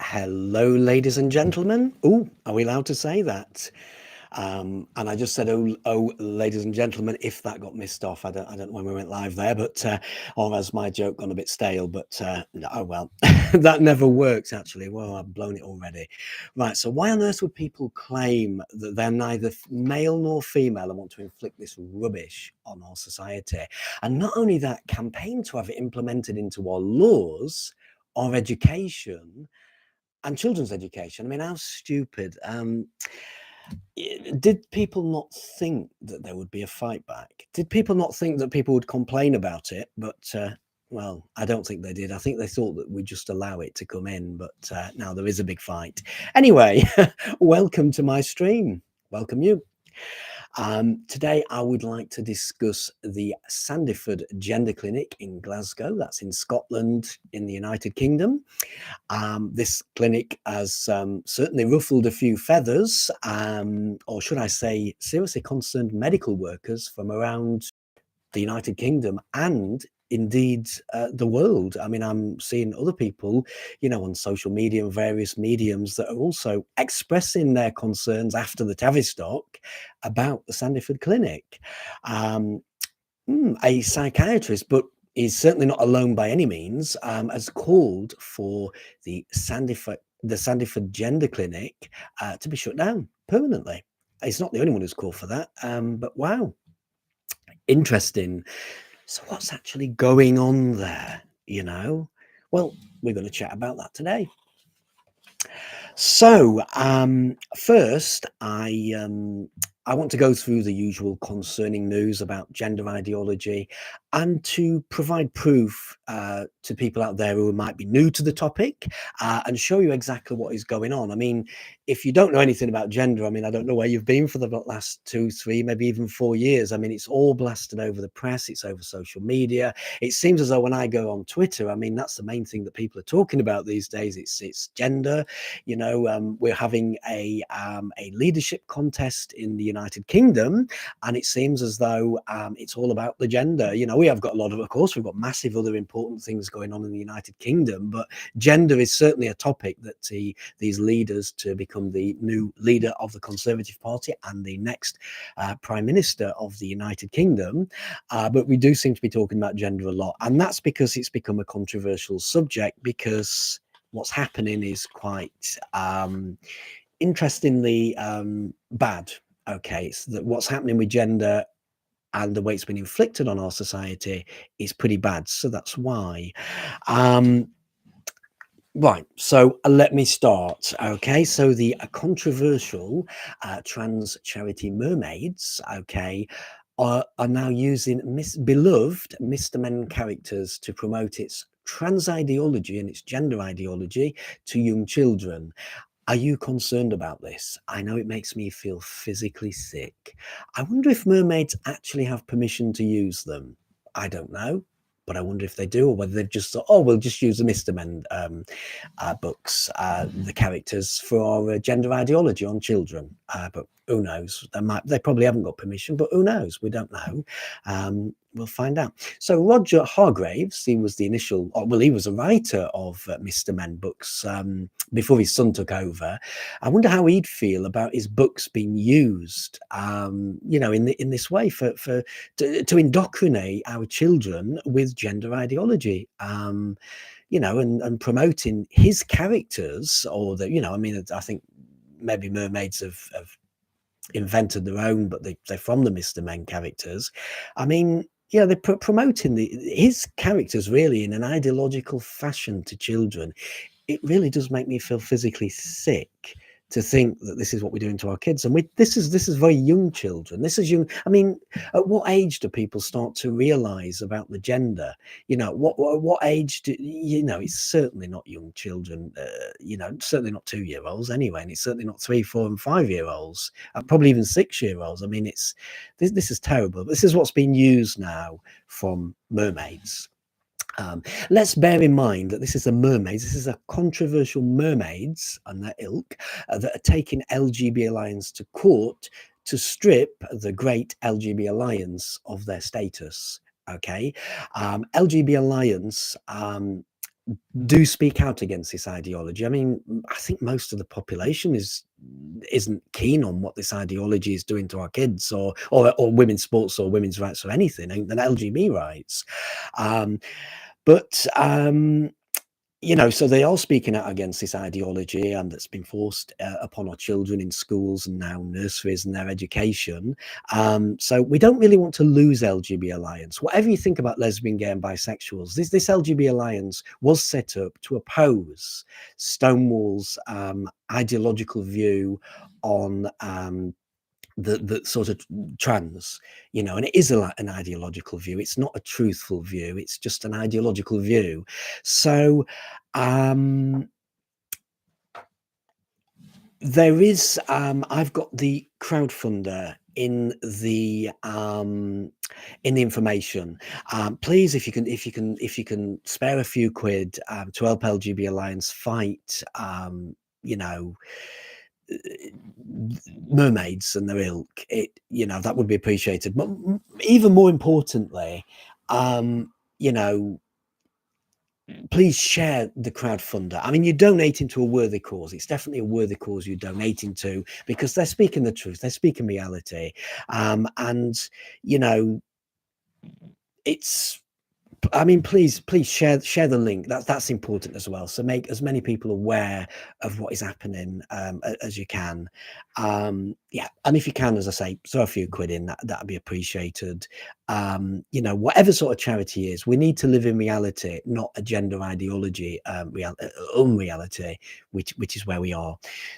Hello, ladies and gentlemen. Oh, are we allowed to say that? And I just said, ladies and gentlemen, if that got missed off. I don't know when we went live there, but or has my joke gone a bit stale? But no, oh well, that never works actually. Well, I've blown it already. Right. So why on earth would people claim that they're neither male nor female and want to inflict this rubbish on our society? And not only that, campaign to have it implemented into our laws, our education, and children's education. I mean, how stupid. Did people not think that there would be a fight back? Did people not think that people would complain about it? But, well, I don't think they did. I think they thought that we'd just allow it to come in. But now there is a big fight. Anyway, welcome to my stream. Welcome you. Today, I would like to discuss the Sandyford Gender Clinic in Glasgow. That's in Scotland, in the United Kingdom. This clinic has certainly ruffled a few feathers, or should I say, seriously concerned medical workers from around the United Kingdom and indeed the world. I mean, I'm seeing other people, on social media and various mediums that are also expressing their concerns after the Tavistock about the Sandyford Clinic. A psychiatrist, but he's certainly not alone by any means, has called for the Sandyford Gender Clinic to be shut down permanently. He's not the only one who's called for that, but wow, interesting. So what's actually going on there, Well, we're going to chat about that today. So first, I want to go through the usual concerning news about gender ideology and to provide proof to people out there who might be new to the topic and show you exactly what is going on. I mean, if you don't know anything about gender, I mean, I don't know where you've been for the last 2, 3, maybe even 4 years. I mean, it's all blasted over the press. It's over social media. It seems as though when I go on Twitter, I mean, that's the main thing that people are talking about these days. It's gender. We're having a leadership contest in the United Kingdom, and it seems as though it's all about the gender. We have got a lot of course, we've got massive other important things going on in the United Kingdom, but gender is certainly a topic that these leaders to become the new leader of the Conservative Party and the next Prime Minister of the United Kingdom. But we do seem to be talking about gender a lot, and that's because it's become a controversial subject, because what's happening is quite interestingly bad. Okay, so that what's happening with gender and the way it's been inflicted on our society is pretty bad. So that's why. Right, so let me start. Okay, so the controversial trans charity Mermaids, okay, are now using beloved Mr Men characters to promote its trans ideology and its gender ideology to young children. Are you concerned about this? I know it makes me feel physically sick. I wonder if mermaids actually have permission to use them. I don't know, but I wonder if they do, or whether they've just thought, oh, we'll just use the Mr. Men books, the characters for our gender ideology on children. But who knows? They probably haven't got permission, but who knows? We don't know. We'll find out. So Roger Hargraves, he was the initial, he was a writer of Mr. Men books before his son took over. I wonder how he'd feel about his books being used, in this way to indoctrinate our children with gender ideology. And promoting his characters, or I think maybe mermaids have invented their own, but they're from the Mr. Men characters. I mean, they're promoting his characters really in an ideological fashion to children. It really does make me feel physically sick to think that this is what we're doing to our kids. And this is very young children. This is young. I mean, at what age do people start to realize about the gender? What age do it's certainly not young children, certainly not 2-year-olds anyway, and it's certainly not 3, 4 and 5-year-olds, probably even 6-year-olds. I mean, this is terrible. This is what's being used now from mermaids. Let's bear in mind that this is This is a controversial mermaids and their ilk that are taking LGB Alliance to court to strip the great LGB Alliance of their status. Okay, LGB Alliance do speak out against this ideology. I mean, I think most of the population isn't keen on what this ideology is doing to our kids, or women's sports, or women's rights, or anything, and LGB rights. But you know, so they are speaking out against this ideology, and that's been forced upon our children in schools and now nurseries and their education. So we don't really want to lose LGB Alliance. Whatever you think about lesbian, gay and bisexuals, this LGB Alliance was set up to oppose Stonewall's ideological view on the sort of trans, you know, and it is an ideological view. It's not a truthful view. It's just an ideological view. So there is I've got the crowdfunder in the information. Please, if you can spare a few quid to help LGB Alliance fight you know, mermaids and their ilk, you know, that would be appreciated. But even more importantly, you know, please share the crowdfunder. I mean, you're donating to a worthy cause. It's definitely a worthy cause you're donating to, because they're speaking the truth, they're speaking reality. And you know, it's, I mean, please share the link. That's important as well. So make as many people aware of what is happening as you can. Yeah, and if you can, as I say, throw a few quid in, that'd be appreciated. You know, whatever sort of charity is, we need to live in reality, not a gender ideology, unreality, which is where we are.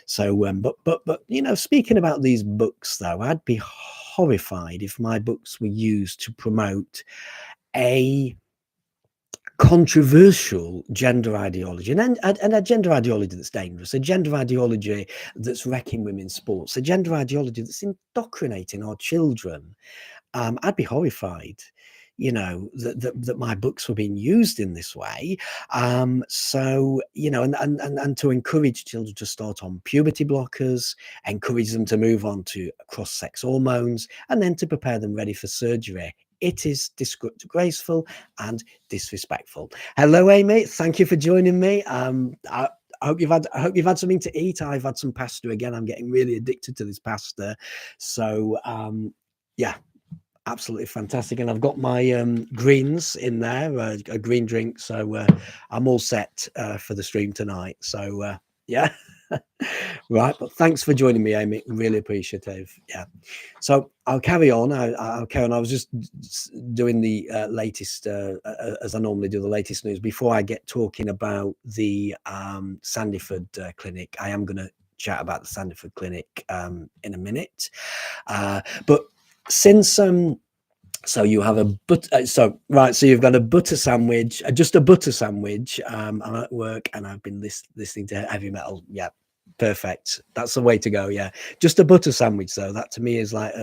So, but you know, speaking about these books, though, I'd be horrified if my books were used to promote a controversial gender ideology, and a gender ideology that's dangerous, a gender ideology that's wrecking women's sports, a gender ideology that's indoctrinating our children. I'd be horrified, you know, that my books were being used in this way. So, you know, and to encourage children to start on puberty blockers, encourage them to move on to cross-sex hormones, and then to prepare them ready for surgery. It is disgraceful and disrespectful. Hello, Amy. Thank you for joining me. I hope you've had something to eat. I've had some pasta again. I'm getting really addicted to this pasta. So yeah, absolutely fantastic. And I've got my greens in there, a green drink. So I'm all set for the stream tonight. So yeah. Right, but thanks for joining me, Amy. Really appreciative. Yeah, so I'll carry on. I'll carry on. I was just doing the latest, as I normally do, the latest news before I get talking about the Sandyford clinic. I am going to chat about the Sandyford clinic in a minute, but since so you have a so you've got a butter sandwich, just a butter sandwich. I'm at work and I've been listening to heavy metal. Yeah, perfect. That's the way to go. Yeah, just a butter sandwich though. That to me is like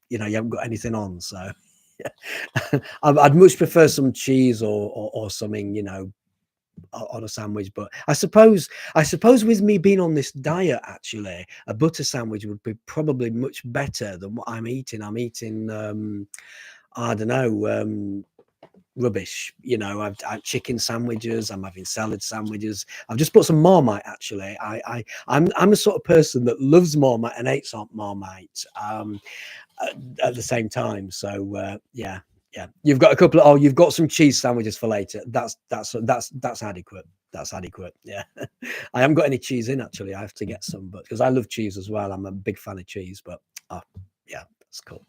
you know, you haven't got anything on. So yeah. I'd much prefer some cheese or something, you know, on a sandwich. But I suppose with me being on this diet, actually a butter sandwich would be probably much better than what I'm eating. I'm eating I don't know, rubbish, you know. I've chicken sandwiches, I'm having salad sandwiches. I've just put some Marmite, actually. I'm a sort of person that loves Marmite and hates Marmite at the same time. So yeah, you've got a couple of, you've got some cheese sandwiches for later. That's adequate. That's adequate. Yeah. I haven't got any cheese in, actually. I have to get some, but because I love cheese as well, I'm a big fan of cheese. But yeah, that's cool.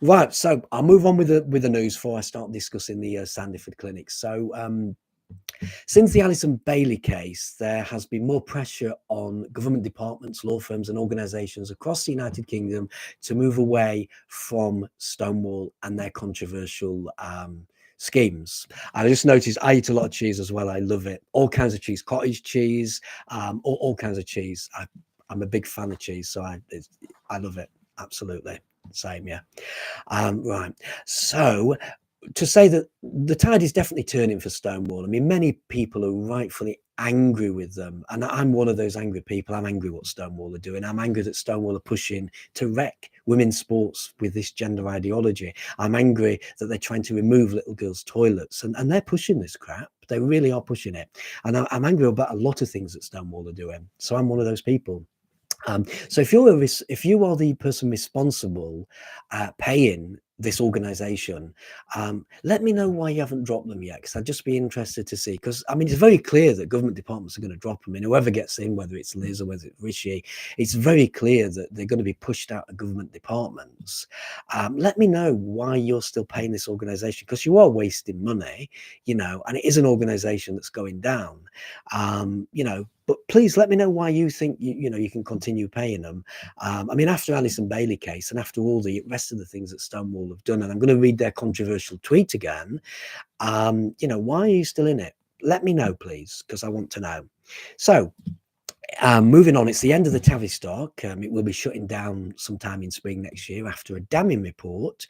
Right, so I'll move on with the news before I start discussing the Sandyford clinic. So since the Alison Bailey case, there has been more pressure on government departments, law firms and organisations across the United Kingdom to move away from Stonewall and their controversial schemes. I just noticed I eat a lot of cheese as well. I love it. All kinds of cheese, cottage cheese, all kinds of cheese. I'm a big fan of cheese, so I love it. Absolutely. Same, yeah. Right. So to say that the tide is definitely turning for Stonewall. I mean, many people are rightfully angry with them, and I'm one of those angry people. I'm angry what Stonewall are doing. I'm angry that Stonewall are pushing to wreck women's sports with this gender ideology. I'm angry that they're trying to remove little girls' toilets, and they're pushing this crap. They really are pushing it, and I'm angry about a lot of things that Stonewall are doing. So I'm one of those people. So if you are the person responsible paying this organization, let me know why you haven't dropped them yet, because I'd just be interested to see. Because I mean, it's very clear that government departments are going to drop them, and whoever gets in, whether it's Liz or whether it's Rishi, it's very clear that they're going to be pushed out of government departments. Let me know why you're still paying this organization, because you are wasting money, you know, and it is an organization that's going down, you know. But please let me know why you think you know you can continue paying them. I mean, after Alison Bailey case and after all the rest of the things that Stonewall have done, and I'm going to read their controversial tweet again. You know, why are you still in it? Let me know, please, because I want to know. So moving on, it's the end of the Tavistock. It will be shutting down sometime in spring next year after a damning report,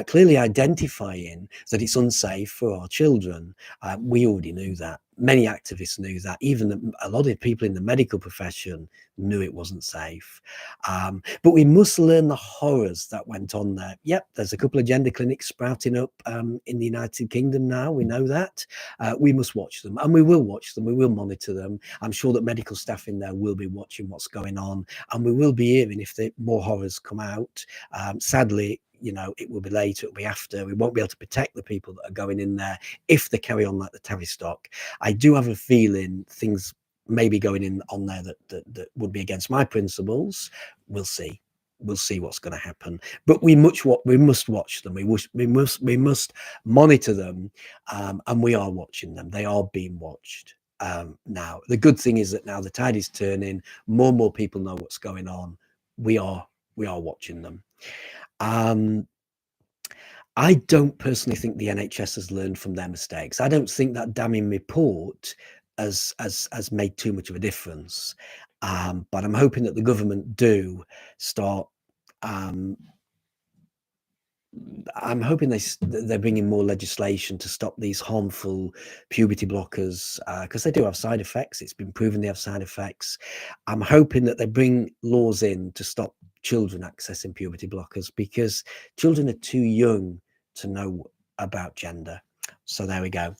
clearly identifying that it's unsafe for our children. We already knew that. Many activists knew that. Even a lot of people in the medical profession knew it wasn't safe. But we must learn the horrors that went on there. Yep, there's a couple of gender clinics sprouting up in the United Kingdom now. We know that. We must watch them, and we will watch them. We will monitor them. I'm sure that medical staff in there will be watching what's going on, and we will be hearing if more horrors come out. Sadly, you know, it will be late, it'll be after. We won't be able to protect the people that are going in there if they carry on like the Tavistock. I do have a feeling things may be going in on there that would be against my principles. We'll see. We'll see what's going to happen. But we must watch them. We must monitor them, and we are watching them. They are being watched. Now, the good thing is that now the tide is turning. More and more people know what's going on. We are watching them. I don't personally think the NHS has learned from their mistakes. I don't think that damning report has made too much of a difference. But I'm hoping that the government do start. I'm hoping they're bringing more legislation to stop these harmful puberty blockers, because they do have side effects. It's been proven they have side effects. I'm hoping that they bring laws in to stop children accessing puberty blockers, because children are too young to know about gender. So there we go.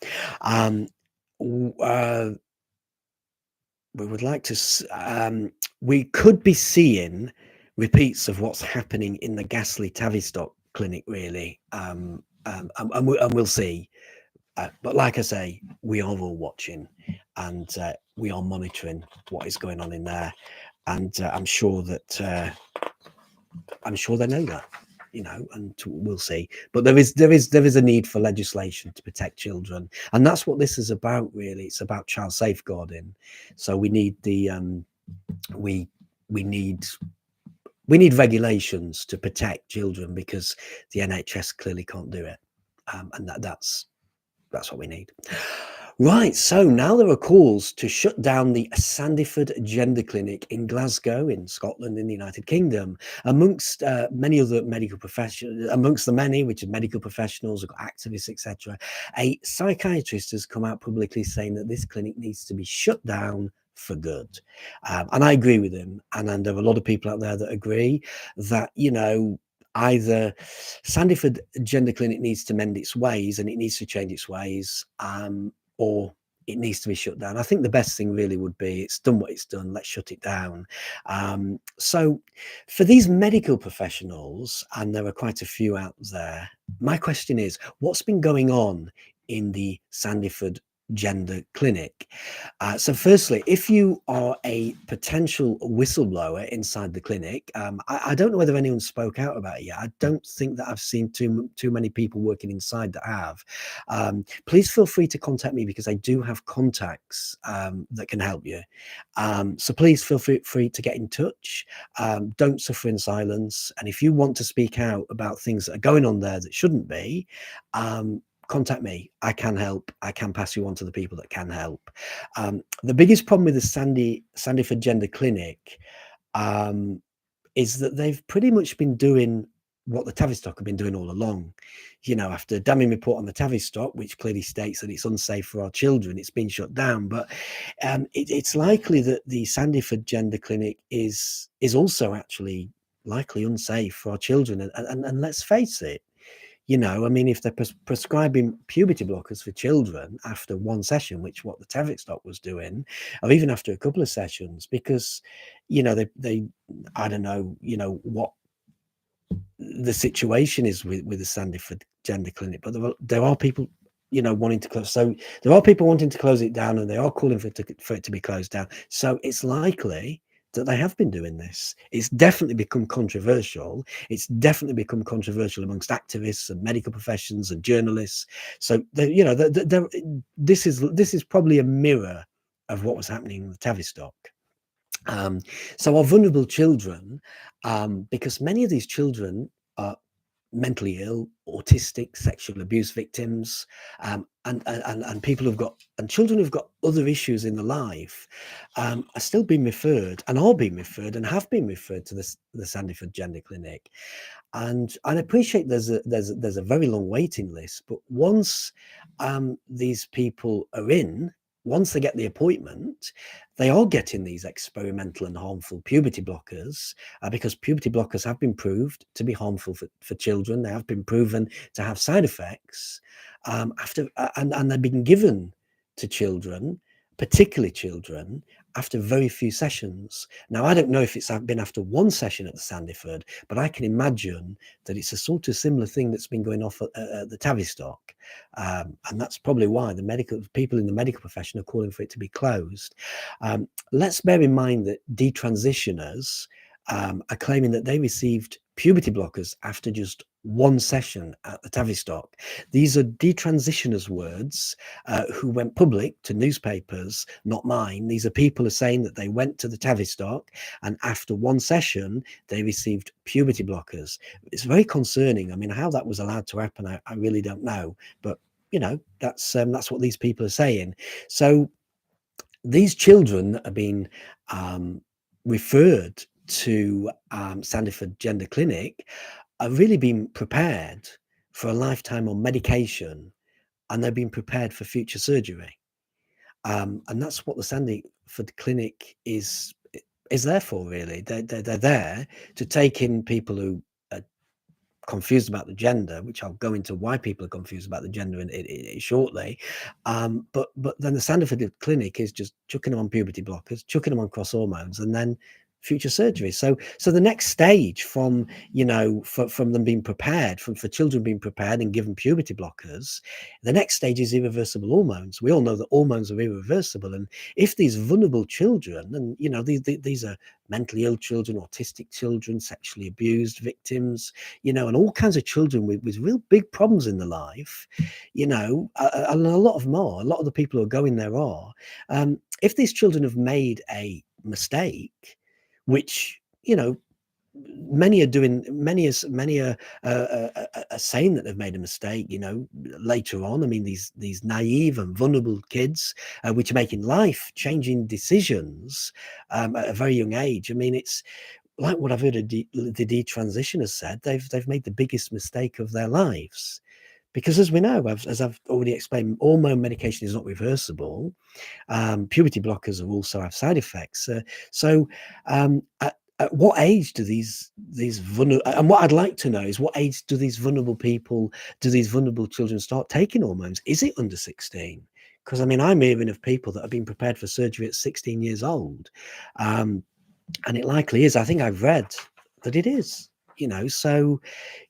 We would like to. We could be seeing repeats of what's happening in the ghastly Tavistock clinic, really, and we'll see. But like I say, we are all watching, and we are monitoring what is going on in there, and I'm sure they know that, you know, and we'll see. But there is a need for legislation to protect children, and that's what this is about, really. It's about child safeguarding. So we need the we need regulations to protect children, because the NHS clearly can't do it, and that's what we need. Right, so now there are calls to shut down the Sandyford Gender Clinic in Glasgow, in Scotland, in the United Kingdom, amongst many other medical professionals, amongst the many, which are medical professionals, activists, etc. A psychiatrist has come out publicly saying that this clinic needs to be shut down for good. And I agree with him. And there are a lot of people out there that agree that, you know, either Sandyford Gender Clinic needs to mend its ways and it needs to change its ways, or it needs to be shut down. I think the best thing really would be, it's done what it's done, let's shut it down. So for these medical professionals, and there are quite a few out there, my question is, what's been going on in the Sandyford Gender Clinic? So firstly, if you are a potential whistleblower inside the clinic, I don't know whether anyone spoke out about it yet. I don't think that I've seen too many people working inside that have. Please feel free to contact me, because I do have contacts that can help you. So please feel free to get in touch. Don't suffer in silence. And if you want to speak out about things that are going on there that shouldn't be, contact me. I can help. I can pass you on to the people that can help. The biggest problem with the Sandyford Gender Clinic is that they've pretty much been doing what the Tavistock have been doing all along. You know, after a damning report on the Tavistock, which clearly states that it's unsafe for our children, it's been shut down. But it's likely that the Sandyford Gender Clinic is also actually likely unsafe for our children. And let's face it, you know, I mean, if they're prescribing puberty blockers for children after one session, which what the Tavistock was doing, or even after a couple of sessions, because, you know, they I don't know, you know, what the situation is with the Sandyford Gender Clinic, but there are people, you know, wanting to close. So there are people wanting to close it down, and they are calling for it to be closed down. So it's likely that they have been doing this. It's definitely become controversial. It's definitely become controversial amongst activists and medical professions and journalists. So you know, this is probably a mirror of what was happening in the Tavistock. So our vulnerable children, because many of these children are mentally ill, autistic, sexual abuse victims, and people who've got, and children who've got other issues in their life, are still being referred, and are being referred, and have been referred to the Sandyford Gender Clinic. And I appreciate there's a very long waiting list, but once these people are in, once they get the appointment, they are getting these experimental and harmful puberty blockers, because puberty blockers have been proved to be harmful for children. They have been proven to have side effects, and they've been given to children, particularly children, after very few sessions. Now, I don't know if it's been after one session at the Sandyford, but I can imagine that it's a sort of similar thing that's been going off at the Tavistock. And that's probably why the people in the medical profession are calling for it to be closed. Let's bear in mind that detransitioners are claiming that they received puberty blockers after just one session at the Tavistock. These are detransitioners' words, who went public to newspapers, not mine. These are people who are saying that they went to the Tavistock and after one session they received puberty blockers. It's very concerning. I mean, how that was allowed to happen, I really don't know. But you know, that's what these people are saying. So these children that are being referred to Sandyford Gender Clinic are really being prepared for a lifetime on medication, and they're being prepared for future surgery. And that's what the Sandyford Clinic is there for, really. They're there to take in people who are confused about the gender, which I'll go into why people are confused about the gender in shortly. But then the Sandyford Clinic is just chucking them on puberty blockers, chucking them on cross hormones, and then future surgery. So the next stage from, you know, from them being prepared, for children being prepared and given puberty blockers, the next stage is irreversible hormones. We all know that hormones are irreversible, and if these vulnerable children, and you know, these are mentally ill children, autistic children, sexually abused victims, you know, and all kinds of children with real big problems in their life, you know, and a lot of them are, a lot of the people who are going there are, if these children have made a mistake, which, you know, many are saying that they've made a mistake, you know, later on. I mean, these naive and vulnerable kids, which are making life changing decisions at a very young age. I mean, it's like what I've heard the detransitioners said, they've made the biggest mistake of their lives. Because as we know, as I've already explained, hormone medication is not reversible. Puberty blockers are also have side effects. At what age do these vulnerable, and what I'd like to know is, what age do these vulnerable children start taking hormones? Is it under 16? Because I mean, I'm hearing of people that have been prepared for surgery at 16 years old. And it likely is. I think I've read that it is, you know. So,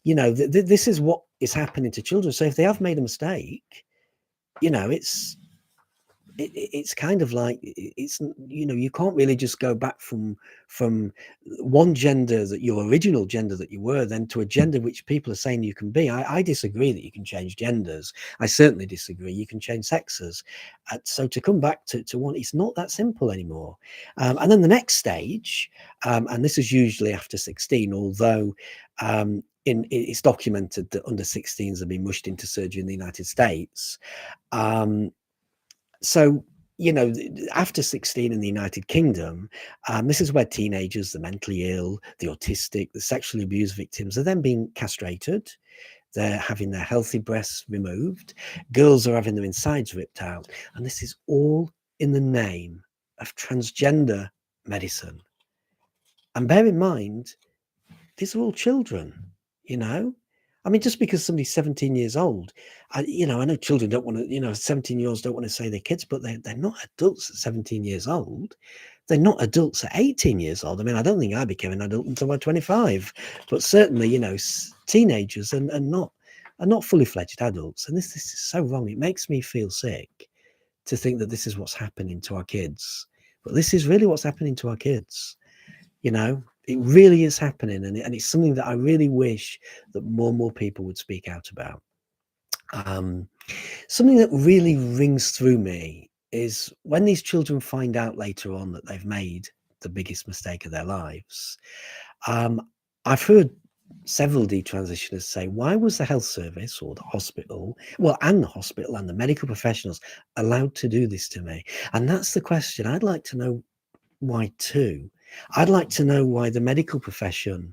you know, this is what is happening to children. So if they have made a mistake, you know, it's kind of like, it's, you know, you can't really just go back from one gender, that your original gender that you were, then to a gender which people are saying you can be. I disagree that you can change genders. I certainly disagree you can change sexes. So to come back to one, it's not that simple anymore. And then the next stage, and this is usually after 16, although it's documented that under 16s have been rushed into surgery in the United States. So, you know, after 16 in the United Kingdom, this is where teenagers, the mentally ill, the autistic, the sexually abused victims are then being castrated. They're having their healthy breasts removed. Girls are having their insides ripped out. And this is all in the name of transgender medicine. And bear in mind, these are all children, you know? I mean, just because somebody's 17 years old, I know children don't want to, 17-year-olds don't want to say they're kids, but they're not adults at 17 years old. They're not adults at 18 years old. I mean, I don't think I became an adult until I was 25, but certainly, teenagers are not fully fledged adults. And this is so wrong. It makes me feel sick to think that this is what's happening to our kids. But this is really what's happening to our kids. It really is happening, and it's something that I really wish that more and more people would speak out about. Something that really rings through me is when these children find out later on that they've made the biggest mistake of their lives. I've heard several detransitioners say, why was the health service or the hospital, and the hospital and the medical professionals allowed to do this to me? And that's the question. I'd like to know why too. I'd like to know why the medical profession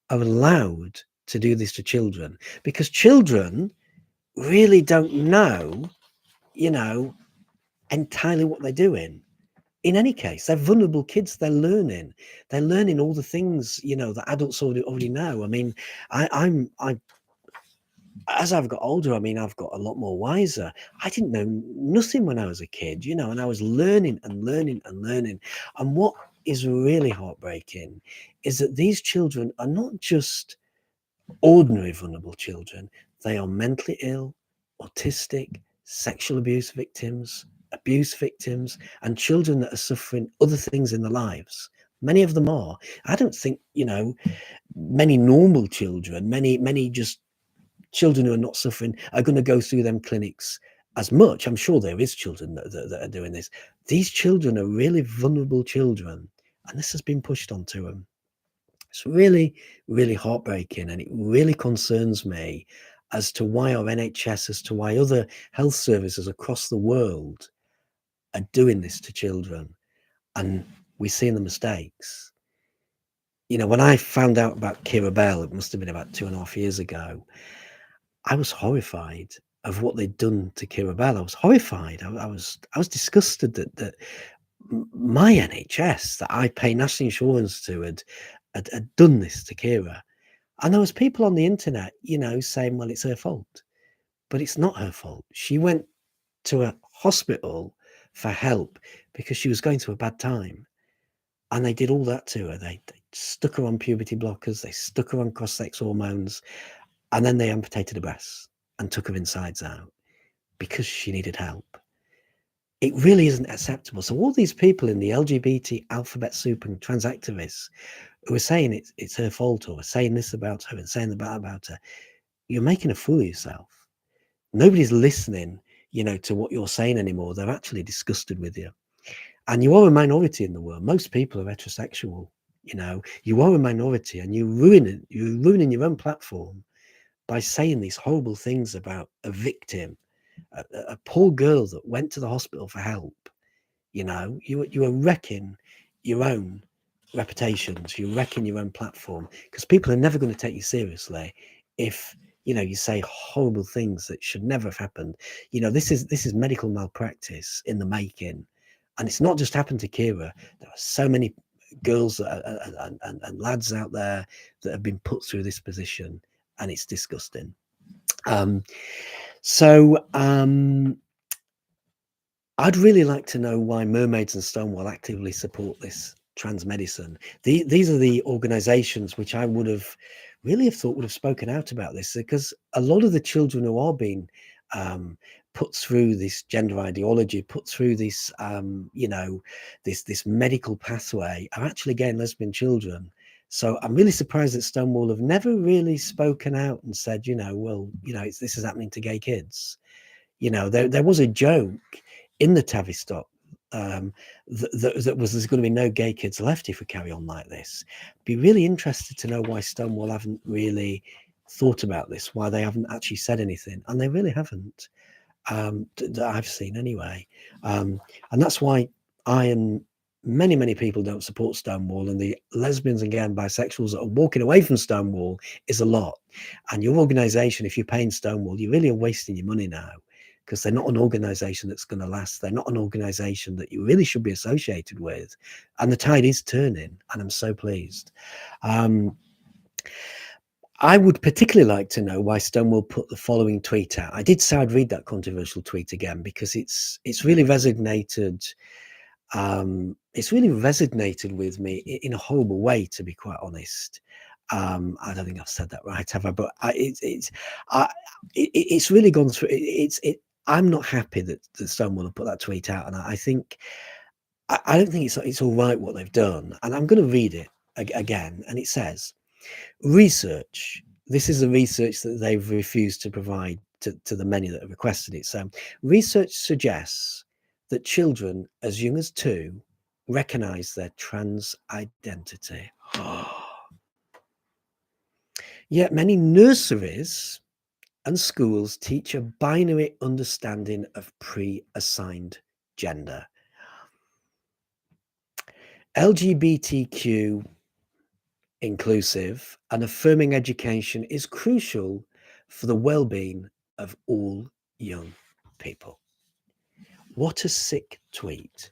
are allowed to do this to children, because children really don't know, entirely what they're doing. In any case, they're vulnerable kids. They're learning all the things, that adults already know. I mean, I as I've got older, I've got a lot more wiser. I didn't know nothing when I was a kid, and I was learning and learning and learning. And what is really heartbreaking is that these children are not just ordinary vulnerable children. They are mentally ill, autistic, sexual abuse victims, and children that are suffering other things in their lives. Many of them are. I don't think, many normal children, many just children who are not suffering are going to go through them clinics as much. I'm sure there is children that are doing this. These children are really vulnerable children, and this has been pushed onto them. It's really, really heartbreaking, and it really concerns me as to why our NHS, as to why other health services across the world are doing this to children, and we're seeing the mistakes. When I found out about Kira Bell, it must have been about 2.5 years ago, I was horrified of what they'd done to Kira Bell. I was horrified. I was disgusted that my NHS, that I pay national insurance to, had done this to Kira. And there was people on the internet, saying, well, it's her fault. But it's not her fault. She went to a hospital for help because she was going through a bad time. And they did all that to her. They stuck her on puberty blockers. They stuck her on cross-sex hormones. And then they amputated her breasts and took her insides out because she needed help. It really isn't acceptable. So all these people in the LGBT alphabet soup and trans activists who are saying it's her fault, or saying this about her and saying that about her, you're making a fool of yourself. Nobody's listening, to what you're saying anymore. They're actually disgusted with you. And you are a minority in the world. Most people are heterosexual. You are a minority, and you're ruining your own platform by saying these horrible things about a victim, a poor girl that went to the hospital for help. You are wrecking your own reputations. You're wrecking your own platform, because people are never going to take you seriously if you say horrible things that should never have happened. This is medical malpractice in the making, and it's not just happened to Kira. There are so many girls and lads out there that have been put through this position, and it's disgusting. I'd really like to know why Mermaids and Stonewall actively support this trans medicine. These are the organizations which I would have thought would have spoken out about this, because a lot of the children who are being put through this gender ideology, put through this this medical pathway, are actually gay and lesbian children. So I'm really surprised that Stonewall have never really spoken out and said, this is happening to gay kids. There was a joke in the Tavistock that was, there's going to be no gay kids left if we carry on like this. Be really interested to know why Stonewall haven't really thought about this, why they haven't actually said anything, and they really haven't. that I've seen anyway. And that's why I and many people don't support Stonewall, and the lesbians and gay and bisexuals that are walking away from Stonewall is a lot. And your organization, if you're paying Stonewall, you really are wasting your money now, because they're not an organization that's going to last. They're not an organization that you really should be associated with. And the tide is turning, and I'm so pleased. I would particularly like to know why Stonewall put the following tweet out. I did say I'd read that controversial tweet again, because it's really resonated. It's really resonated with me in a horrible way, to be quite honest. I don't think I've said that right, have I? But it's really gone through. I'm not happy that Stonewall have put that tweet out, and I think I don't think it's all right what they've done. And I'm going to read it again, and it says, research. This is the research that they've refused to provide to the many that have requested it. So research suggests that children as young as 2 recognize their trans identity. Yet many nurseries and schools teach a binary understanding of pre-assigned gender. LGBTQ inclusive and affirming education is crucial for the well-being of all young people. What a sick tweet.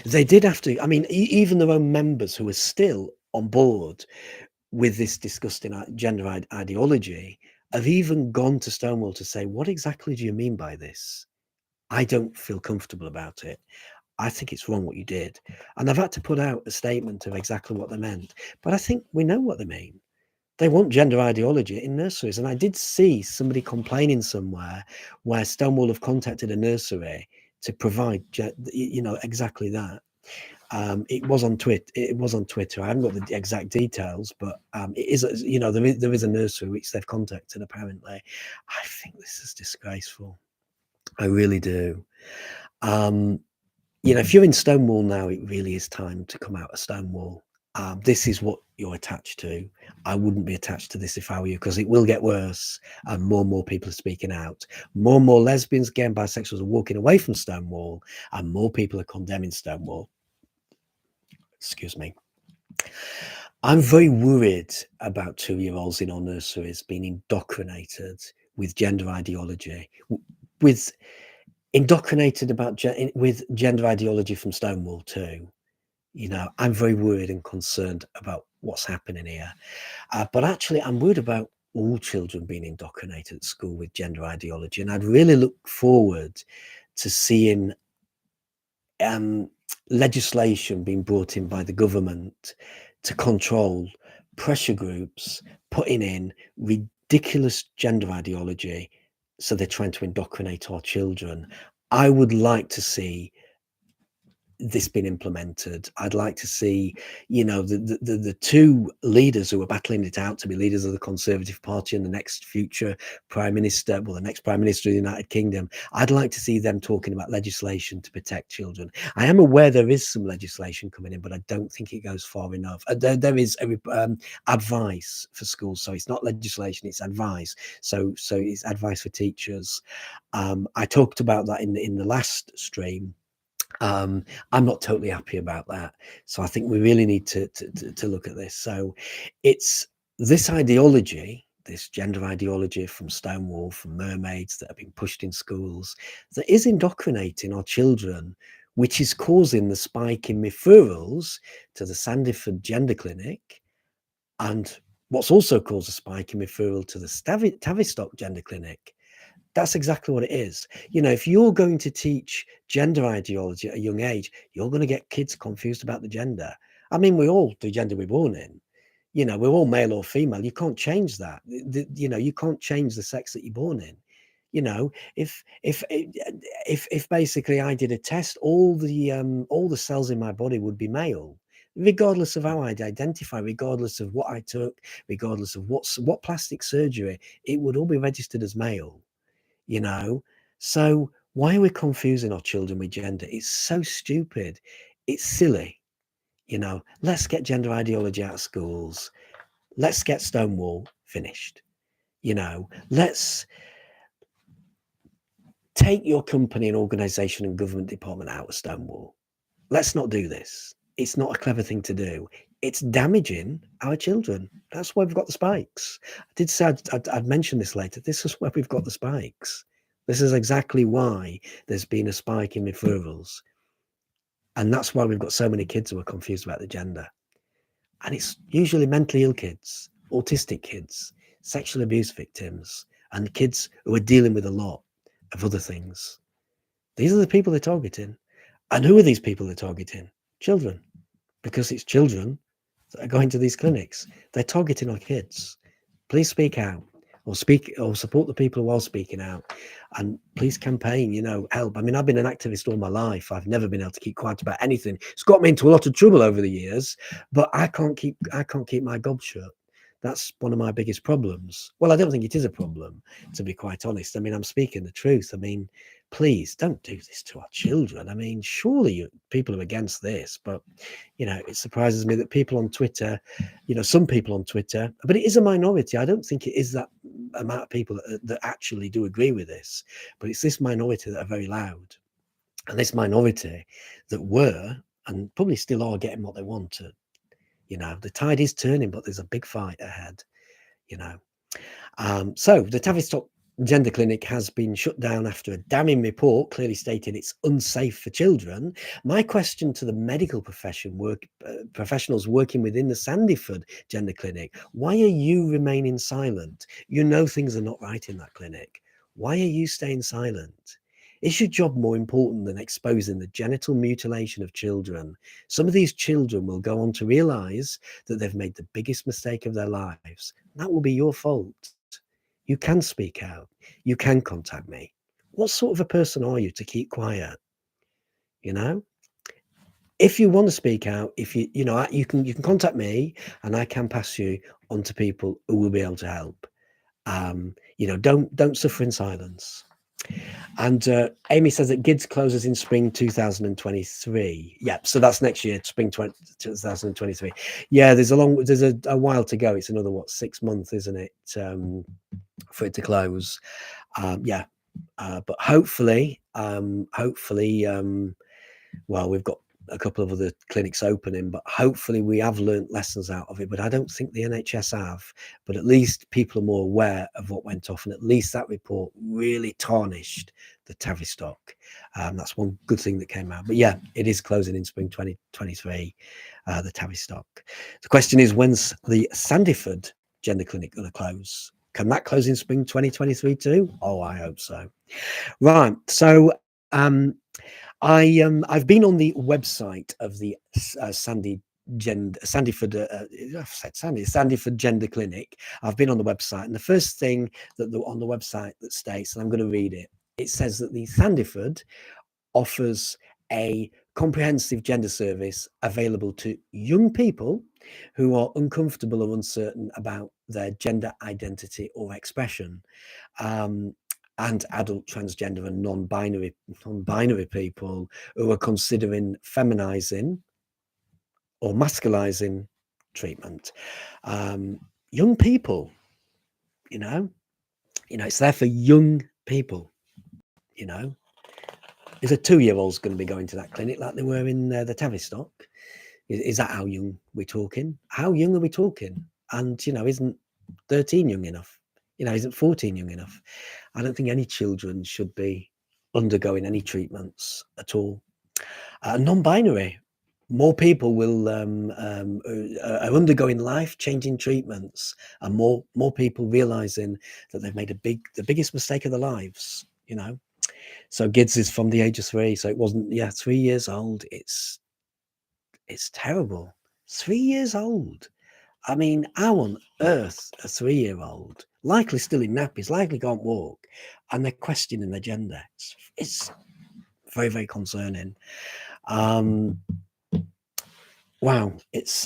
They did have to, I mean, even their own members who are still on board with this disgusting gender ideology have even gone to Stonewall to say, what exactly do you mean by this? I don't feel comfortable about it. I think it's wrong what you did. And I've had to put out a statement of exactly what they meant. But I think we know what they mean. They want gender ideology in nurseries. And I did see somebody complaining somewhere where Stonewall have contacted a nursery to provide, exactly that. It was on Twitter. I haven't got the exact details, but it is, there is a nursery which they've contacted apparently. I think this is disgraceful. I really do. If you're in Stonewall now, it really is time to come out of Stonewall. This is what you're attached to. I wouldn't be attached to this if I were you, because it will get worse, and more people are speaking out. More and more lesbians, gay and bisexuals are walking away from Stonewall, and more people are condemning Stonewall. Excuse me. I'm very worried about 2-year-olds in our nurseries being indoctrinated with gender ideology, with gender ideology from Stonewall too. I'm very worried and concerned about what's happening here. But actually, I'm worried about all children being indoctrinated at school with gender ideology. And I'd really look forward to seeing legislation being brought in by the government to control pressure groups putting in ridiculous gender ideology. So they're trying to indoctrinate our children. I would like to see this been implemented. I'd like to see, the 2 leaders who are battling it out to be leaders of the Conservative Party and the next future Prime Minister, the next Prime Minister of the United Kingdom. I'd like to see them talking about legislation to protect children. I am aware there is some legislation coming in, but I don't think it goes far enough. There is advice for schools, so it's not legislation, it's advice. So it's advice for teachers. I talked about that in the last stream. I'm not totally happy about that. So I think we really need to look at this. So it's this ideology, this gender ideology from Stonewall, from Mermaids, that have been pushed in schools, that is indoctrinating our children, which is causing the spike in referrals to the Sandyford gender clinic, and what's also caused a spike in referral to the Tavistock gender clinic. That's exactly what it is. If you're going to teach gender ideology at a young age, you're going to get kids confused about the gender. I mean, we all the gender we're born in. We're all male or female. You can't change that. You can't change the sex that you're born in. If basically I did a test, all the cells in my body would be male, regardless of how I'd identify, regardless of what I took, regardless of what plastic surgery, it would all be registered as male. So why are we confusing our children with gender? It's so stupid. It's silly. Let's get gender ideology out of schools. Let's get Stonewall finished. Let's take your company and organization and government department out of Stonewall. Let's not do this. It's not a clever thing to do. It's damaging our children. That's why we've got the spikes. I did say I'd mention this later. This is where we've got the spikes. This is exactly why there's been a spike in referrals. And that's why we've got so many kids who are confused about the gender. And it's usually mentally ill kids, autistic kids, sexual abuse victims, and kids who are dealing with a lot of other things. These are the people they're targeting. And who are these people they're targeting? Children. Because it's children that are going to these clinics. They're targeting our kids. Please speak out, or support the people who are speaking out, and please campaign, help. I mean, I've been an activist all my life. I've never been able to keep quiet about anything. It's got me into a lot of trouble over the years, but I can't keep my gob shut. That's one of my biggest problems. Well, I don't think it is a problem, to be quite honest. I mean, I'm speaking the truth. I mean, please don't do this to our children. I mean, surely people are against this, but it surprises me that people on Twitter, some people on Twitter, but it is a minority. I don't think it is that amount of people that actually do agree with this, but it's this minority that are very loud, and this minority that were and probably still are getting what they wanted. The tide is turning, but there's a big fight ahead. So the Tavistock Gender Clinic has been shut down after a damning report clearly stating it's unsafe for children. My question to the medical professionals working within the Sandyford Gender Clinic: why are you remaining silent? You know things are not right in that clinic. Why are you staying silent? Is your job more important than exposing the genital mutilation of children? Some of these children will go on to realize that they've made the biggest mistake of their lives. That will be your fault. You can speak out. You can contact me. What sort of a person are you to keep quiet? If you want to speak out, you can contact me, and I can pass you on to people who will be able to help. Don't suffer in silence. And Amy says that GIDS closes in spring 2023. Yeah, so that's next year, spring 2023. Yeah, there's a while to go. It's another 6 months, isn't it, for it to close? But hopefully, well, we've got a couple of other clinics opening, but hopefully we have learnt lessons out of it. But I don't think the NHS have. But at least people are more aware of what went off, and at least that report really tarnished the Tavistock. That's one good thing that came out. But yeah, it is closing in spring 2023, the Tavistock. The question is, when's the Sandyford Gender Clinic going to close? Can that close in spring 2023 too? Oh, I hope so. Right. So I've been on the website of the Sandyford Gender Clinic. I've been on the website, and the first thing on the website that states, and I'm going to read it, it says that the Sandyford offers a comprehensive gender service available to young people who are uncomfortable or uncertain about their gender identity or expression. And adult transgender and non-binary people who are considering feminizing or masculizing treatment. Young people, it's there for young people. Is a 2-year-old's going to be going to that clinic like they were in the Tavistock? Is that how young we're talking? How young are we talking? And isn't 13 young enough? Isn't 14 young enough? I don't think any children should be undergoing any treatments at all. Non-binary, more people will are undergoing life-changing treatments, and more people realizing that they've made the biggest mistake of their lives. So GIDS is from the age of 3, so it wasn't 3 years old. It's terrible. 3 years old. I mean, how on earth a 3-year-old, likely still in nappies, likely can't walk, and they're questioning their gender? It's very, very concerning. Wow, it's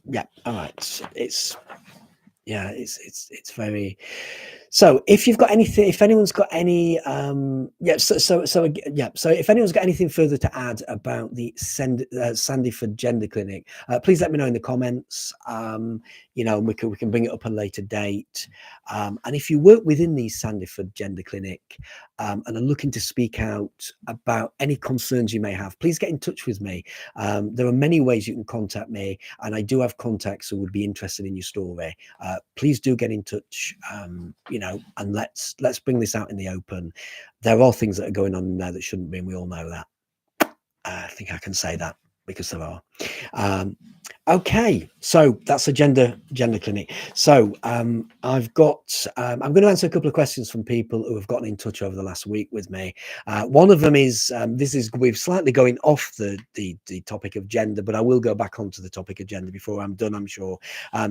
yeah, all right. It's very So if you've got anything, if anyone's got any, so if anyone's got anything further to add about the Sandyford Gender Clinic, please let me know in the comments. You know, we can bring it up at a later date. And if you work within the Sandyford Gender Clinic and are looking to speak out about any concerns you may have, please get in touch with me. There are many ways you can contact me, and I do have contacts who would be interested in your story. Please do get in touch, you know, and let's bring this out in the open. There are things that are going on in there that shouldn't be, and we all know that. I think I can say that because there are. Okay, so that's a gender clinic. So I've got I'm going to answer a couple of questions from people who have gotten in touch over the last week with me. One of them is we're slightly going off the topic of gender, but I will go back onto the topic of gender before I'm done, I'm sure.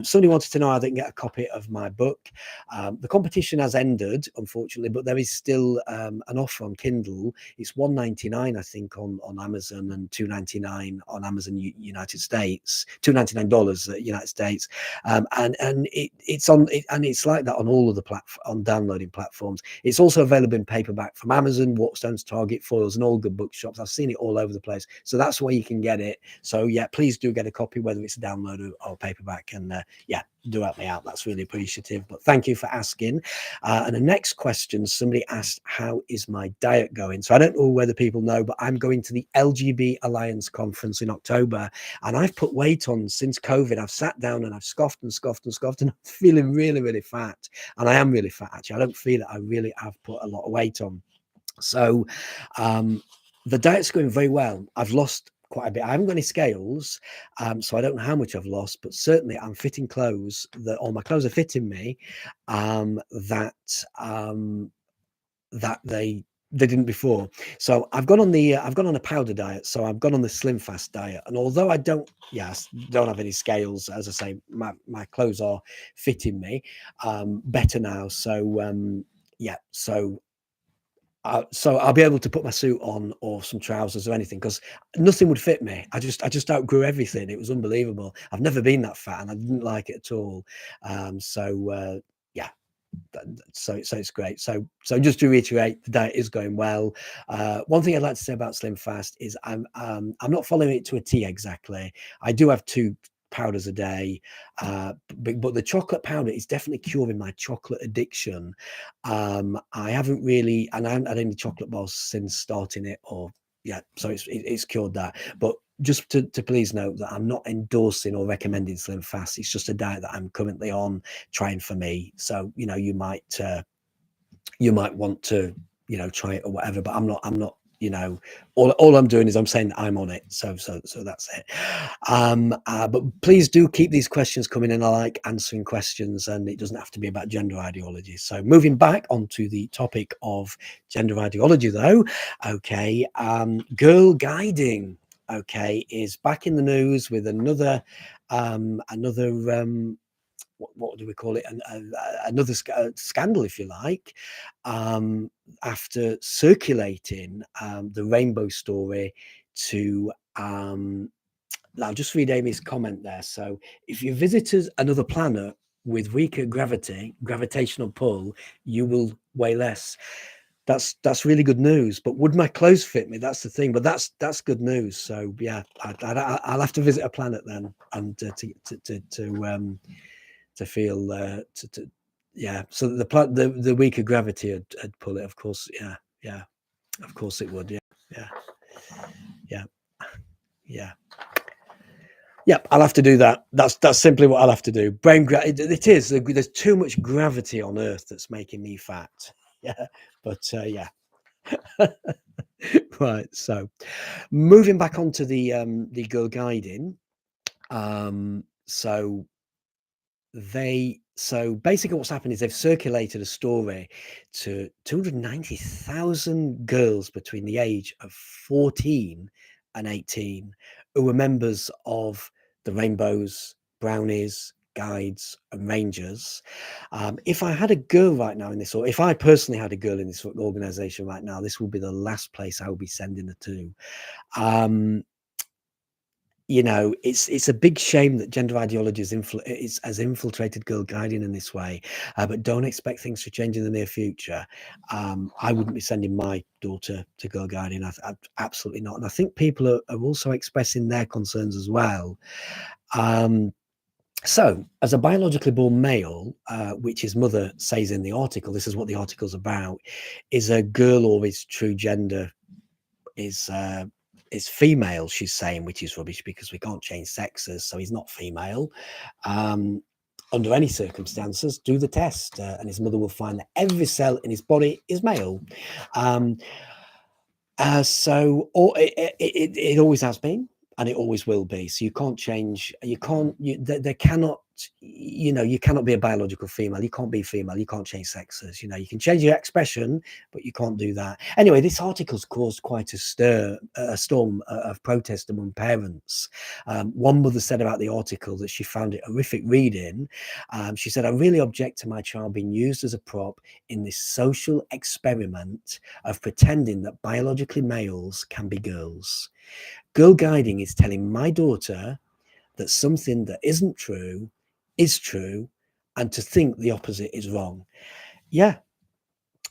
Somebody wanted to know how they can get a copy of my book. The competition has ended, unfortunately, but there is still an offer on Kindle. It's $1.99, I think, on Amazon, and $2.99 on Amazon United States. $299 United States, and it's on it, and it's like that on all of the on downloading platforms. It's also available in paperback from Amazon, Waterstones, Target, Foils, and all good bookshops. I've seen it all over the place, so that's where you can get it. So yeah, please do get a copy, whether it's a download or paperback, and yeah, do help me out. That's really appreciative. But thank you for asking. And the next question, somebody asked, how is my diet going? So I don't know whether people know, but I'm going to the LGB Alliance conference in October, and I've put weight on since COVID. I've sat down and I've scoffed and scoffed and scoffed, and I'm feeling really, really fat. And I am really fat, actually. I don't feel it. I really have put a lot of weight on. So the diet's going very well. I've lost quite a bit. I haven't got any scales, so I don't know how much I've lost, but certainly I'm fitting clothes that all my clothes are fitting me, that they didn't before. So I've gone on a powder diet. So I've gone on the slim fast diet, and although I don't have any scales, as I say, my clothes are fitting me better now. So yeah, so I'll be able to put my suit on or some trousers or anything, because nothing would fit me. I just outgrew everything. It was unbelievable. I've never been that fat, and I didn't like it at all. Yeah, so it's great. So just to reiterate, the diet is going well. One thing I'd like to say about Slim Fast is I'm not following it to a T exactly. I do have 2 powders a day, but the chocolate powder is definitely curing my chocolate addiction. I haven't really, and I haven't had any chocolate bars since starting it, or yeah, so it's cured that. But just to please note that I'm not endorsing or recommending Slim Fast. It's just a diet that I'm currently on, trying for me. So you know, you might want to, you know, try it or whatever, but I'm not, you know, all I'm doing is I'm saying that I'm on it. So that's it. But please do keep these questions coming in. I like answering questions, and it doesn't have to be about gender ideology. So moving back onto the topic of gender ideology, though, okay, girl guiding, okay, is back in the news with another what do we call it? Another scandal, if you like, after circulating the rainbow story to. Now, just read Amy's comment there. So, if you visited another planet with weaker gravitational pull, you will weigh less. That's really good news. But would my clothes fit me? That's the thing. But that's good news. So yeah, I'll have to visit a planet then, and to feel yeah. So the weaker gravity would pull it. Of course, yeah. Of course it would. Yeah. Yep, I'll have to do that. That's simply what I'll have to do. It is. There's too much gravity on Earth that's making me fat. Yeah, but yeah. Right. So, moving back onto the girl guiding. So basically what's happened is they've circulated a story to 290,000 girls between the age of 14 and 18 who were members of the Rainbows, Brownies, Guides and Rangers. If I had a girl right now in this, or if I personally had a girl in this organization right now, this will be the last place I will be sending her to. you know, it's a big shame that gender ideology has infiltrated girl guiding in this way, but don't expect things to change in the near future. I wouldn't be sending my daughter to girl guiding. Absolutely not. And I think people are also expressing their concerns as well. So, as a biologically born male, which his mother says in the article, this is what the article's about, is a girl or his true gender is female, she's saying, which is rubbish because we can't change sexes, so he's not female. Under any circumstances, do the test, and his mother will find that every cell in his body is male. It always has been, and it always will be. So you can't change. There cannot. You cannot be a biological female. You can't be female. You can't change sexes. You can change your expression, but you can't do that. Anyway, this article's caused quite a storm of protest among parents. One mother said about the article that she found it horrific reading. She said, "I really object to my child being used as a prop in this social experiment of pretending that biologically males can be girls. Girl guiding is telling my daughter that something that isn't true is true, and to think the opposite is wrong." Yeah,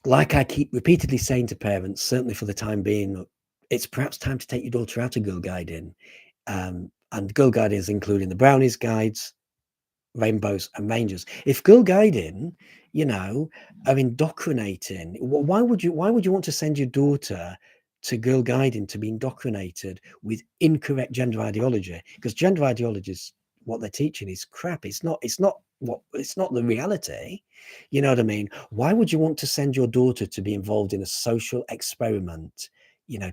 like I keep repeatedly saying to parents, certainly for the time being, it's perhaps time to take your daughter out of girl guiding. And girl guiding is including the brownies, guides, rainbows and rangers. If girl guiding, are indoctrinating, why would you want to send your daughter to girl guiding to be indoctrinated with incorrect gender ideology? Because gender ideology is what they're teaching is crap. It's not the reality. You know what I mean? Why would you want to send your daughter to be involved in a social experiment,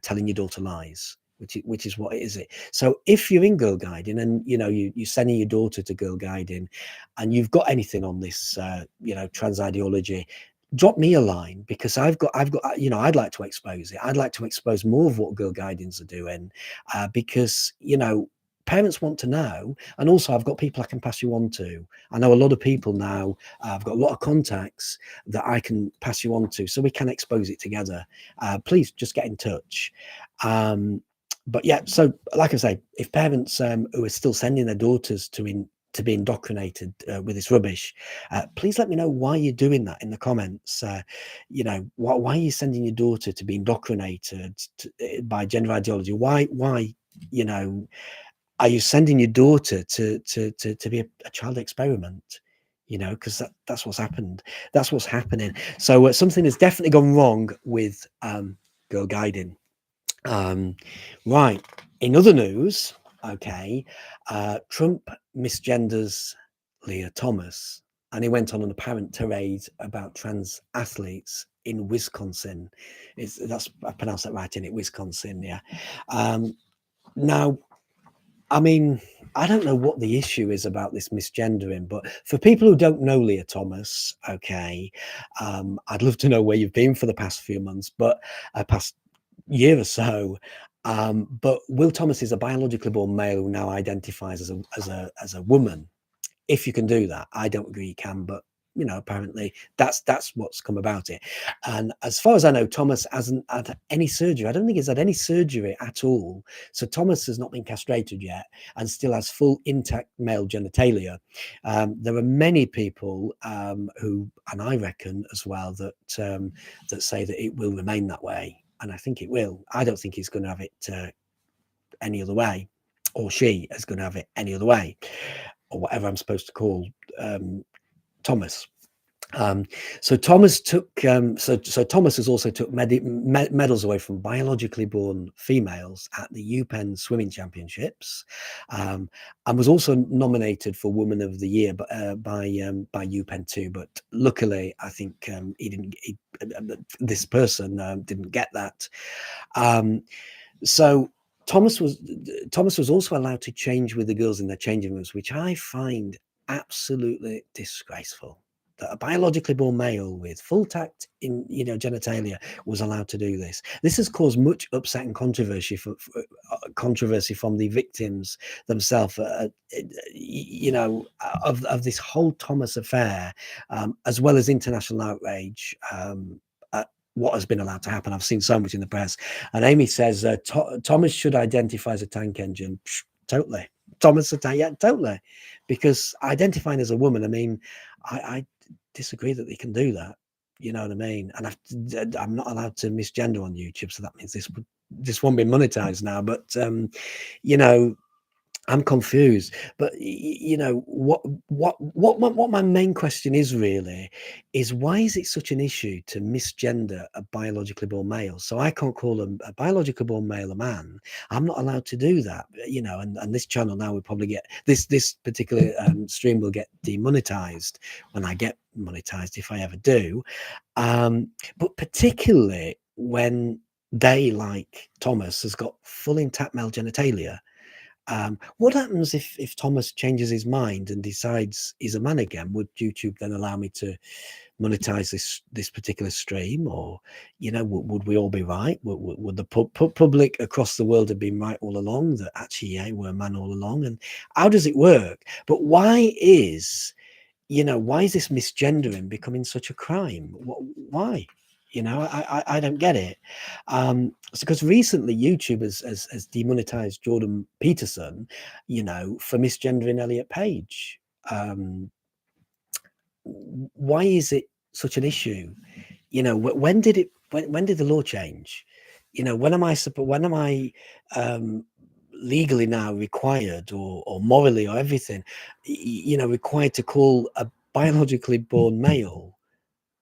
telling your daughter lies? Which is what it is. So if you're in girl guiding and you're sending your daughter to girl guiding, and you've got anything on this trans ideology, drop me a line, because I've got I'd like to expose it. I'd like to expose more of what girl guidings are doing, because parents want to know, and also I've got people I can pass you on to. I know a lot of people now. I've got a lot of contacts that I can pass you on to, so we can expose it together. Please just get in touch. But yeah, so like I say, if parents who are still sending their daughters to be indoctrinated with this rubbish, please let me know why you're doing that in the comments. Why are you sending your daughter to be indoctrinated by gender ideology? Why are you sending your daughter to be a child experiment? Because that's what's happened. That's what's happening. So something has definitely gone wrong with girl guiding. Right. In other news, okay, Trump misgenders Leah Thomas, and he went on an apparent tirade about trans athletes in Wisconsin. I pronounced that right, in it, Wisconsin, yeah. Now, I mean, I don't know what the issue is about this misgendering, but for people who don't know Leah Thomas, okay, I'd love to know where you've been for the past few months, but past year or so. But Will Thomas is a biologically born male who now identifies as a woman. If you can do that, I don't agree you can, but apparently that's what's come about it. And as far as I know, Thomas hasn't had any surgery. I don't think he's had any surgery at all. So Thomas has not been castrated yet and still has full intact male genitalia. There are many people who, and I reckon as well, that say that it will remain that way. And I think it will. I don't think he's going to have it any other way, or she is going to have it any other way, or whatever I'm supposed to call Thomas. So Thomas took so Thomas has also took medals away from biologically born females at the UPenn swimming championships, and was also nominated for Woman of the Year by UPenn too. But luckily, I think this person didn't get that. So Thomas was also allowed to change with the girls in their changing rooms, which I find absolutely disgraceful. That a biologically born male with full tact in genitalia was allowed to do this. This has caused much upset and controversy from the victims themselves, of this whole Thomas affair, as well as international outrage. What has been allowed to happen. I've seen so much in the press. And Amy says Thomas should identify as a tank engine. totally. Thomas attack, yeah, totally. Because identifying as a woman, I mean, I disagree that they can do that. You know what I mean? And I'm not allowed to misgender on YouTube, so that means this won't be monetized now. But you know, I'm confused. But you know what my main question is really is, why is it such an issue to misgender a biologically born male? So I can't call a biologically born male a man. I'm not allowed to do that, you know. And this channel now will probably get this particular stream will get demonetized when I get monetized, if I ever do. But particularly when they, like Thomas, has got full intact male genitalia. What happens if Thomas changes his mind and decides he's a man again? Would YouTube then allow me to monetize this particular stream, or you know, would we all be right? Would the public across the world have been right all along, that actually, yeah, we're a man all along? And how does it work? But why is, you know, why is this misgendering becoming such a crime? Why? You know, I don't get it. Because recently YouTube has demonetized Jordan Peterson, you know, for misgendering Elliot Page. Why is it such an issue? You know, when did the law change? You know, when am I legally now required, or morally, or everything, you know, required to call a biologically born male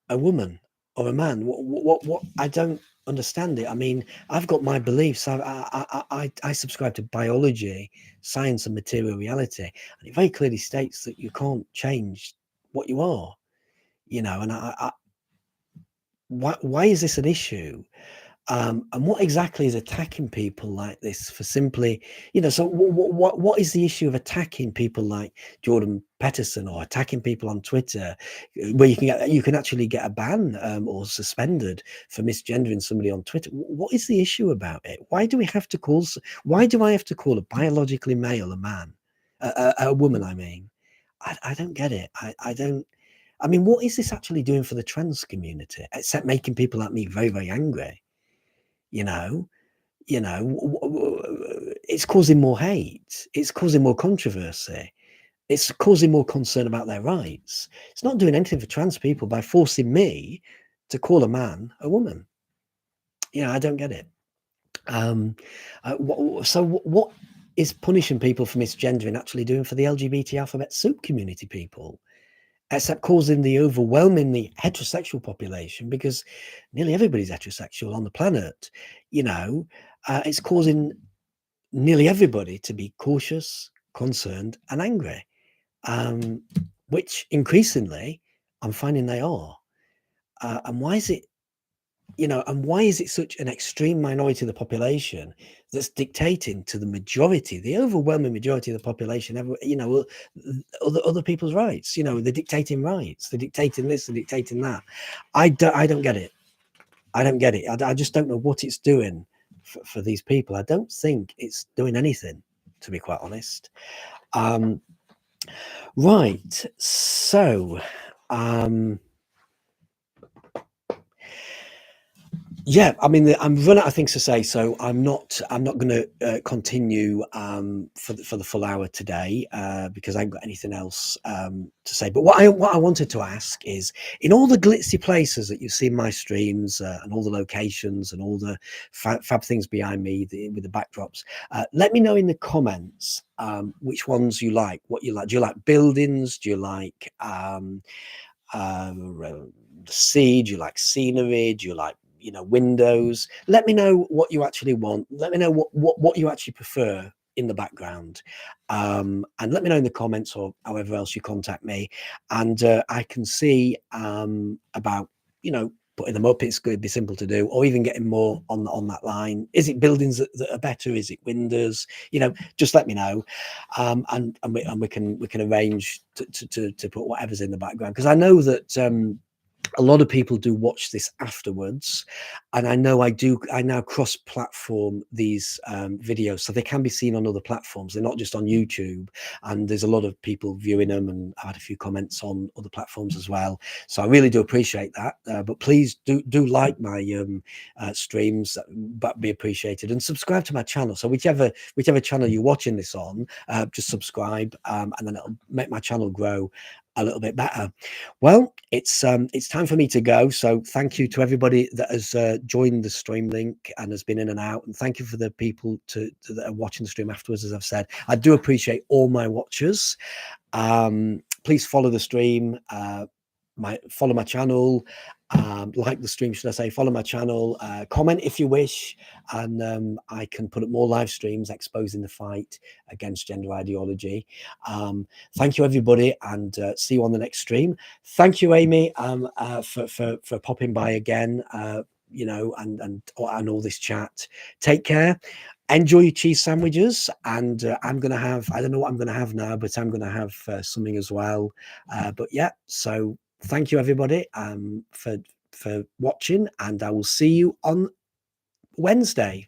a woman or a man? What I don't understand it. I mean, I've got my beliefs. I subscribe to biology, science, and material reality, and it very clearly states that you can't change what you are, you know. And why is this an issue? And what exactly is attacking people like this for simply, you know? So what is the issue of attacking people like Jordan Peterson, or attacking people on Twitter, where you can actually get a ban or suspended for misgendering somebody on Twitter? What is the issue about it? Why do I have to call a biologically male a man, a woman? I mean, I don't get it. I don't. I mean, what is this actually doing for the trans community, except making people like me very, very angry? You know, it's causing more hate. It's causing more controversy. It's causing more concern about their rights. It's not doing anything for trans people by forcing me to call a man a woman. Yeah, I don't get it. What is punishing people for misgendering actually doing for the LGBT alphabet soup community people, except causing the overwhelmingly heterosexual population, because nearly everybody's heterosexual on the planet, you know? It's causing nearly everybody to be cautious, concerned, and angry, which increasingly I'm finding they are. And why is it, you know, and why is it such an extreme minority of the population that's dictating to the majority, the overwhelming majority of the population, you know, other people's rights? You know, they're dictating rights, they're dictating this, they're dictating that. I don't get it. I don't get it. I just don't know what it's doing for these people. I don't think it's doing anything, to be quite honest. Right. So, yeah, I mean, I'm running out of things to say, so I'm not going to continue for the full hour today, because I haven't got anything else to say. But what I wanted to ask is, in all the glitzy places that you see in my streams, and all the locations and all the fab things behind me with the backdrops, let me know in the comments which ones you like. What you like? Do you like buildings? Do you like the sea? Do you like scenery? Do you like, you know, windows? Let me know what you actually want. Let me know what you actually prefer in the background, and let me know in the comments, or however else you contact me, and I can see about, you know, putting them up. It's going to be simple to do, or even getting more on that line. Is it buildings that are better? Is it windows? You know, just let me know, and we can arrange to put whatever's in the background, because I know that a lot of people do watch this afterwards, and I know I now cross-platform these videos, so they can be seen on other platforms. They're not just on YouTube, and there's a lot of people viewing them, and I had a few comments on other platforms as well. So I really do appreciate that. But please do like my streams, but be appreciated, and subscribe to my channel. So whichever channel you're watching this on, just subscribe, and then it'll make my channel grow a little bit better. Well, it's time for me to go. So thank you to everybody that has joined the stream link and has been in and out, and thank you for the people that are watching the stream afterwards. As I've said, I do appreciate all my watchers. Please follow the stream, follow my channel, like the stream, should I say, follow my channel, comment if you wish, and I can put up more live streams exposing the fight against gender ideology. Thank you, everybody, and see you on the next stream. Thank you, Amy, for popping by again, you know, and all this chat. Take care. Enjoy your cheese sandwiches, and I'm gonna have, I don't know what I'm gonna have now, but I'm gonna have something as well. But yeah, so thank you, everybody, for watching, and I will see you on Wednesday.